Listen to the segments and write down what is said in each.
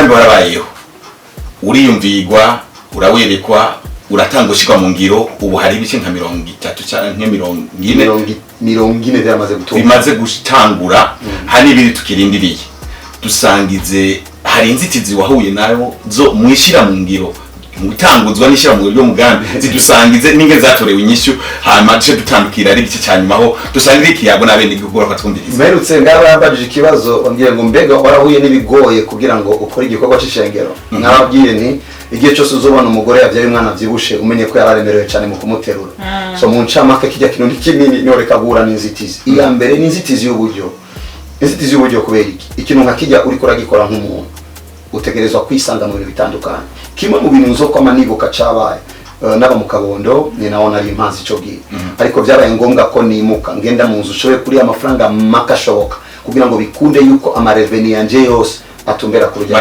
umugambi warabayeho uriyumvigwa urawerekwa uratanga ushikwa mu ngiro ubu hari ibice nka 30 cyangwa 40 byamaze gutunga bimaze gutangura hari ibiri tukirindiriye dusangize hari inzitizi wahuye nayo zo mwishira mu ngiro mutanguzwa n'ishira mu ryo mugambi zidusangize ninge zatorewe inyishu hama cyo dutandukira ari gice cyanyuma ho dusangize ikiyago nabende gukora kwatwumviriza mperutse ngababajije ikibazo bambwiye ngo mbega warahuye n'ibigoye kugira ngo ukore igikorwa cy'ishengero nababwiye nti igihe cyose uzobona umugore yavyaye umwana vyibushe umenye ko yararemerewe cyane mu kumuterura so mu ncamake kijya kintu kinini noreka gura n'inzitizi iya mbere n'inzitizi y'uburyo kubera ikintu nka kijya uri kuragikora nk'umuntu utegerezwa kwisanga mu bintu bitandukanye kimwe mu bintu nzo kwama nibuka cabaye naba mu Kabondo ni nawo nari impanzi cyo gihe ariko byabaye ngombwa ko nimuka ngenda mu nzu shobe kuri amafaranga makashoboka kugira ngo bikunde yuko ama revenue yanje yose atumbera ku rujya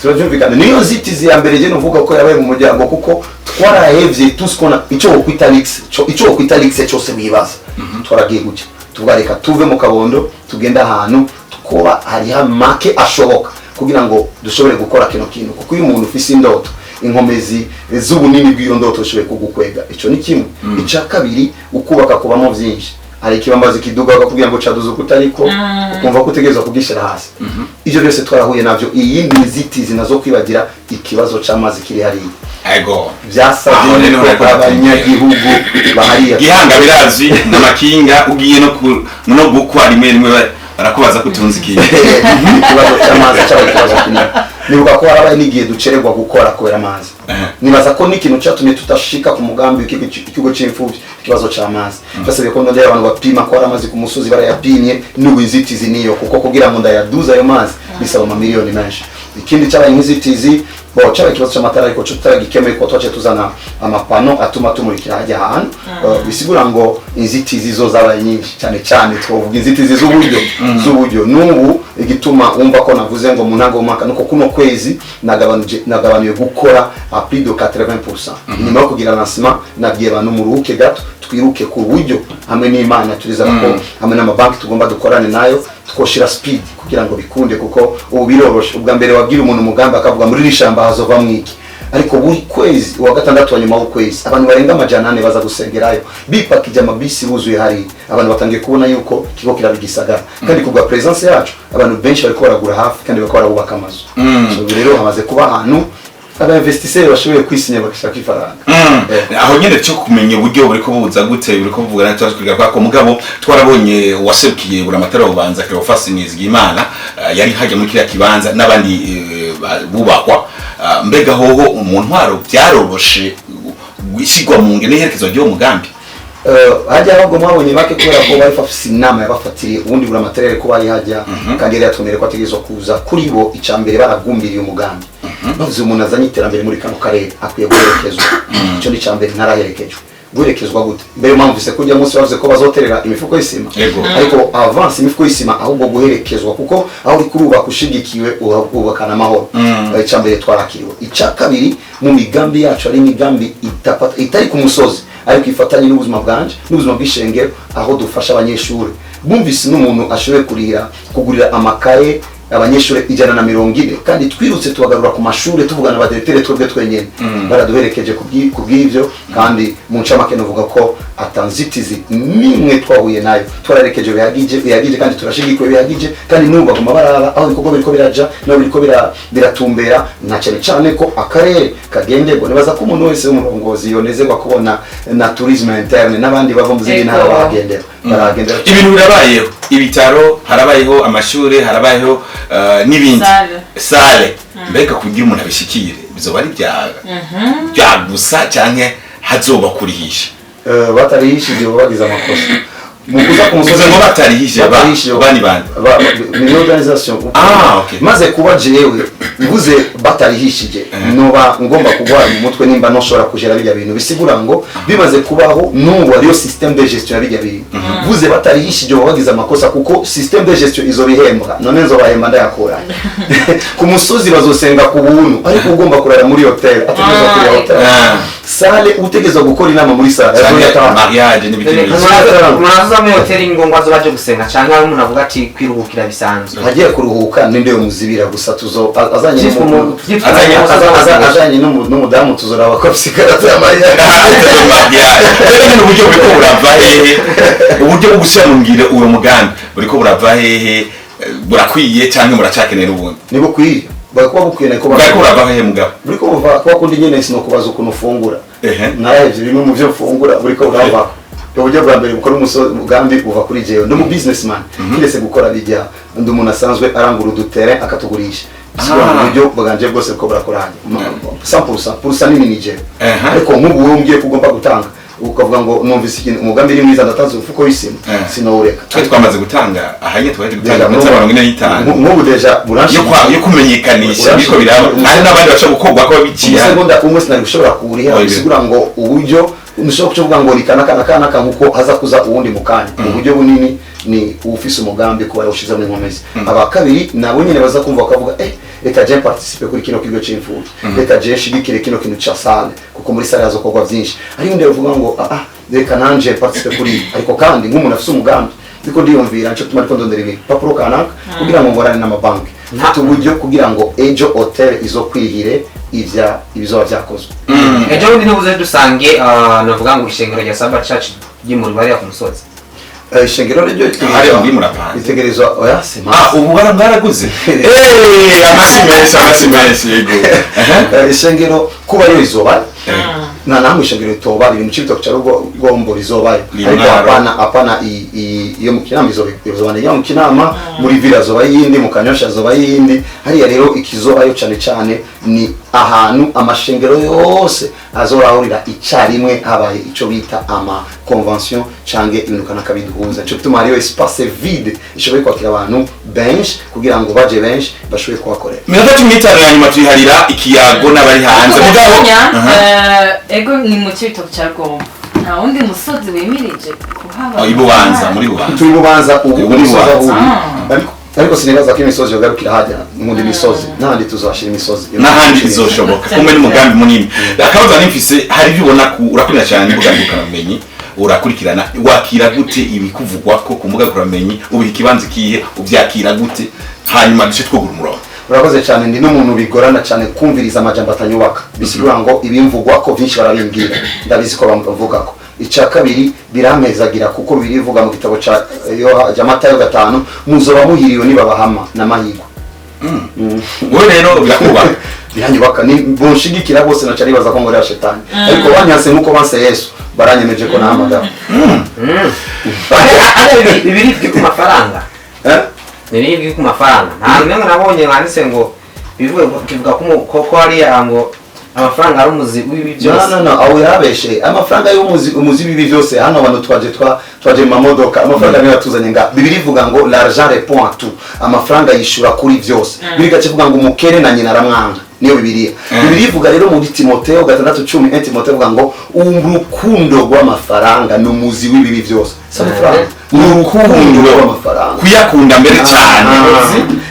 turavyumvikana niyo nzitizi ya mbere je novuga ko yabaye mu muryango kuko twarahevye tuskona ico kwita lix cyose bibaza twaragiye gutya tugareka tuve mu Kabondo tugenda ahantu kuba hariha make ashoboka kugira ngo dushobore gukora kino kintu kuko uyu muntu ufise indoto inkomezi z'ubunini bw'iyo ndoto ushobore kugukwega ico ni kimwe ica kabiri ukubaka kubamo byinshi hari ikibambazi kiduga kugira ngo caduze kutariko ukumva kutegereza kugishira hasi ivyo byose twarahuye navyo iyindi nzitizi nazo kwibagira ikibazo c'amazi kiri hari ego byasabye ko abanyagihugu bahariya gihanga birazi n'amakinga ugiye no gukwa rimwe barakubaza kutunza ikintu ikibazo cy'amazi cy'ikibazo kinini nibuka ko harabaye n'igihe ducererwa gukora kubera amazi nibaza ko n'ikintu cyatumye tutashika ku mugambi w'ikigo c'imfuvyi ikibazo cy'amazi byasabye ko ndondera abantu bapima ko amazi ku musozi barayapimye n'ubuzitizi niyo kuko kugira ngo ndayaduza ayo mazi bisaba amamiliyoni menshi ikindi cyabaye nk'izitizi cyabaye ikibazo cy'amatara ariko cyo tutagikemeye ko twace tuzana amapano atuma tumurikira hajya ahantu bisigura ngo inzitizi zo zabaye nyinshi cyane twovuga inzitizi z'uburyo n'ubu igituma wumva ko navuze ngo mu ntango y'umwaka nuko kuno kwezi nagabanuye gukora a plus de 80% nyuma yo kugira lancement nabwiye abantu muruhuke gato twiruke ku buryo hamwe n'Imana turizana ko hamwe n'amabanki tugomba dukorane nayo twoshira speed kugira ngo bikunde kuko ubu biroroshe ubwa mbere wabwira umuntu umugambi akavuga muri rishamba hazova mwiki ariko buri kwezi wa gatandatu wa nyuma w'ukwezi abantu barenga 400 baza gusengerayo bipakije amabisi buzuye hari abantu batangiye kubona yuko kigo kirabigisagara kandi kubwa presence yacu abantu benshi bariko baragura hafi kandi bariko barubaka amazu so rero hamaze kuba ahantu abainvestisseurs bashoboye kwisinya bakishaka ifaranga aho nyene cyo kumenya uburyo buriko buza gute buriko buvugana twashikira kwa mugabo twarabonye waserukiye buramatara ubanza Cleophas Nizigimana yari haje muri kiriya kibanza n'abandi bubakwa mbega hoho umuntu waro byaroroshe gishigwa mu ngene herekezo ryo mugambi hajya ahubwo mwabonye bake kubera ko bari fafise inama yabafatiriye ubundi buramatara ko bari hajya kandi yari yatumere ko ategezo kuza kuri bo icambere baragumbiriye umugambi bavuze umuntu azanye iterambere muri kano karere akwiye guherekezwa icyo ni icambere ntaraherekejwe guherekezwa gute mbere mwamvise kujya munsi bavuze ko bazoterera imifuko y'isima ariko avance imifuko y'isima ahubwo guherekezwa kuko aho uri kurubaka ushigikiwe ubakana amahoro icambere twarakiriwe icakabiri mu migambi yacu ari imigambi itari ku musozi ariko ifatanye n'ubuzima bwanje n'ubuzima bw'ishengero aho dufasha abanyeshuri bumvise n'umuntu ashoboye kugurira amakaye abanyeshuri 140 kandi twirutse tubagarura ku mashuri tuvugana abadirektere twebwe twenyene baraduherekeje kubw'ivyo kandi mu ncamake novuga ko atanzitizi nimwe twahuye nayo twararekeje bihagije kandi turashigikiwe bihagije kandi nuba ku mabarara aho ibikorwa biriko biraja no biriko biratumbera na cyane ko akarere kagenderwa nibaza ko umuntu wese w'umurongozi yonezerwa kubona na tourisme interne n'abandi bava mu zindi ntara baragendera ibintu birabayeho ibitaro harabayeho amashuri harabayeho n'ibindi sale mbega kugira umuntu abishikire bizoba ari bya gusa canke hazoba kurihisha batarihishije bagize amakosa mukuza kumusoza ngo batarihishije bani ni organisation okay maze kuba jewe bivuze batarihishije noba ngomba kugwara mu mutwe nimba noshobora kujera bijya bintu bisigura ngo bimaze kubaho n'ubu ariyo système de gestion ya bijya bintu bivuze batarihishije bagize amakosa kuko système de gestion izo bihembwa none nzo bahemba ndayakora ku musozi bazosenga ku buntu ariko ugomba kurara muri hotel ategeza kuri hotel sale utegeza gukora inama muri sale mariage n'ibindi muraza muri hotel ngo azo baje gusenga cyangwa ari umuntu avuga ati kwiruhukira bisanzwe hagiye kuruhuka ninde yo muzibira gusa tuzo azanye n'umudamu tuzoraba ko psikarate ya mariage uburyo buriko burava hehe uburyo bwo gusanungira uwo mugambi buriko burava hehe burakwiye cyangwa muracakenera ubundi nibo kwiye bakuba bukwiye ko burava hehe mugabo buriko buva kwa kundi nyene sino kubaza ukuntu ufungura narahevye bimwe mu byo ufungura buriko burava uburyo bwa mbere bukora umugambi buva kuri jewe ndi mu businessman kirese gukora bijya ndi umuntu asanzwe arangura udutere akatugurisha uburyo bwanje bwose ko burakoranye 100% nini nije ariko nk'ubu wowe ngiye kugomba gutanga ukavuga ngo numvise ikintu umugambi iri mwiza ndatanze ufuko w'isima sinowureka twe twamaze gutanga ahanye twaje gutanga mu 45 nk'ubu deja buranshi yo kumenyekanisha biko biraba ari n'abandi bacha gukorwa ko biciya seconda umwe sinari gushobora kuriha bisigura ngo uburyo nushobora kuvuga ngo likana nkuko haza kuza uwundi mukanya uburyo bunini ni ufise umugambi kuba yawushize mu nkomezi aba kabiri nabo nyene baza kumva bakavuga reka je participer kuri kino kigo c'imfuzi reka je shigikire kino kintu ca sale kuko muri sale hazokorwa vyinshi ari ndi bavuga ngo reka nanje participer kuri ariko kandi nk'umuntu afise umugambi biko ndiyumvira nco tuma ariko ndondera ibi papuro kanaka kugira ngo ngorane n'amabanki mfite uburyo kugira ngo ejo hotel izo kwihire ibizoba vyakozwe ejo bundi ntubuze dusange navuga ngo ishengero rya Saba Church ry'imuri bari ku musozi ishengero ryo itegerezwa oya sema ubu baraguze amasi yego ishengero kuba yo izoba namwe ishengero toba ibintu cy'ibito cya rugombo rizoba ariko apana iyo mu kinama izoba yo mu kinama muri villa zoba yindi mu kanyosha zoba yindi hariya rero ikizoba yo cyane ni ahantu amashengero yose azorahurira icyarimwe habaye ico bita ama convention cange ibintu kana kabiduhuza cyo bituma hariyo espace vide ishoboye kwakira abantu benshi kugira ngo baje benshi bashoboye kuhakorera minota 15 ya nyuma tuyiharira ikiyago n'abari hanze mugabo ego ni mu cyo cya Rugombo nta wundi musozi wemirije kuhaba ibubanza muri bubanza turi bubanza ubu muri bubanza ariko sinibaza ko imisozi yogarukira hajya nk'undi misozi n'ahandi tuzashira imisozi n'ahandi izoshoboka kumwe n'umugambi munini akabaza nimfise hari ibyo ubona urakurira cyane n'imbuga ngurukanabumenyi urakurikirana wakira gute ibikuvugwa ko ku mbuga ngurukanabumenyi ubiha ikibanza kihe ubyakira gute hanyuma duce twogura umurongo urakoze cyane ndi n'umuntu bigorana cyane kumviriza amajambo atanyubaka bisigura ngo ibimvugwa ko byinshi barabimbwira ndabizi ko bavuga ko icya kabiri birampezagira kuko birivuga mu gitabo cya Matayo 5 muzoba muhiriwe nibabahama n'amahirwe wowe rero birakuba biranyubaka ni bonshigikira bose na cyari baza ko ngorera shetani ariko banyase nkuko banse Yesu baranyemeje ko nahamagara bibiri ku mafaranga nibiri ku mafaranga nta nimwe nabonye banditse ngo bivuga ko ari ngo amafaranga ari umuzi w'ibi byose no aho yabeshe amafaranga y'umuzi w'ibi byose hano abantu twaje mu mamodoka amafaranga niyo yatuzanye nga bibiri ivuga ngo l'argent répond à tout amafaranga yishura kuri byose biri gace vuga ngo umukene na nyina aramwanga niyo bibiri ivuga rero muri Timotheo 6:10 Timotheo ivuga ngo urukundo rw'amafaranga n'umuzi w'ibi byose amafaranga urukundo rw'amafaranga kuyakunda mbere cyane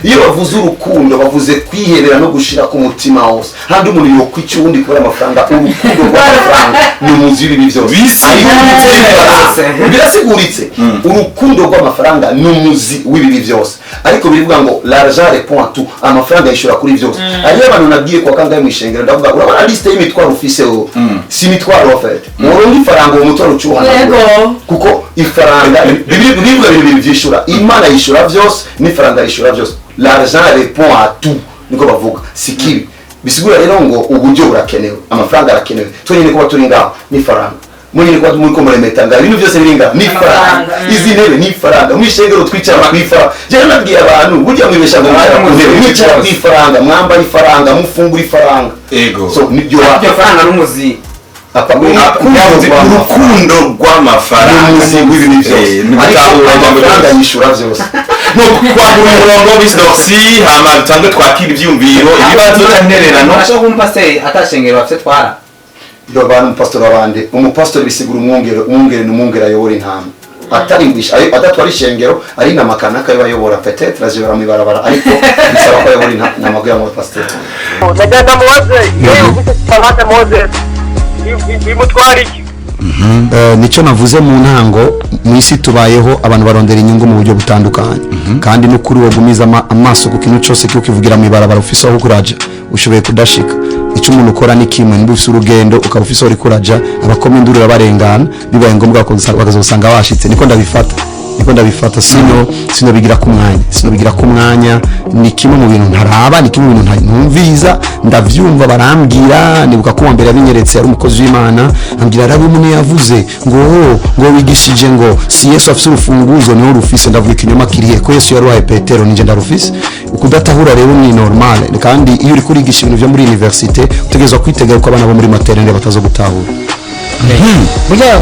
iyo bavuze urukundo bavuze kwihebera no gushira ku mutima wose handi umuntu yo kwica uwundi kubera amafaranga urukundo rw'amafaranga n'umuzi w'ibi byose birasiguritse urukundo rw'amafaranga n'umuzi w'ibi byose ariko bivuga ngo l'argent répond à tout amafaranga yishura kuri byose ariyo abantu nabwiye kwa kangaye mwishengero ndavuga urabona liste y'imitwaro ufise si mitwaro en fait murundi faranga uwo mutwaro ucuhana kuko ifaranga bivuga ibintu byishura imana yishura byose n'ifaranga yishura byose l'argent répond à tout niko bavuga sikibi bisigura rero ngo uburyo burakenewe amafaranga arakenewe twenyine kuba turi ngaho n'ifaranga muri kwa muri ko muremeta ibintu byose biringa n'ifaranga izi ntebe n'ifaranga mwishengero twicara kwifaranga je nabwiye abantu burya mwibesha ngo mwicara kwifaranga mwambara ifaranga mufungura ifaranga ego so nibyo faranga n'umuzi urukundo rw'amafaranga n'umuzi w'ibintu byose amafaranga yishura byose no kwagura umurongo w'isdoxy hama dutangwe twakira ivyumviro ibibazo n'intererano Urashaka umupasiteri atashengero bafite twara. iyo bantu umupastori wabande umupastori bisigura umwungere n'umwungere ayobora intama ataringisha adatwara ishengero ari namakana kayo bayobora peut-être azibara mu ibarabara ariko bisaba ko ayobora intama kugira ngo pasiteri Najyaga mubaze yewe ufite tabata Moses bimutwara iki nicyo navuze mu ntango mu isi tubayeho abantu barondera inyungu mu buryo butandukanye kandi no kuri wo gumiza amaso ku kintu cyose cyo kivugira mu ibarabara ufise aho kuraja ushoboye kudashika icyo umuntu ukora ni kimwe niba ufise urugendo ukaba ufise aho kuraja abakoma induru barengana bibaye ngombwa bakazosanga bashitse niko ndabifata sino bigira ku mwanya ni kimwe mu bintu ntaraba ni kimwe mu bintu ntumviza ndavyumva barambwira nibuka ko mbere yabinyeretse ari umukozi w'Imana ambwira arabe umuntu yavuze ngo wigishije ngo si Yesu afise urufunguzo niho rufise ndavuga ikinyoma kirihe ko Yesu yaruhaye Petero nije ndarufise ukudatahura rero ni normal kandi iyo uri kurigisha ibintu byo muri universite utegerezwa kwitegera ko abana bo muri maternelle batazo gutahura Burya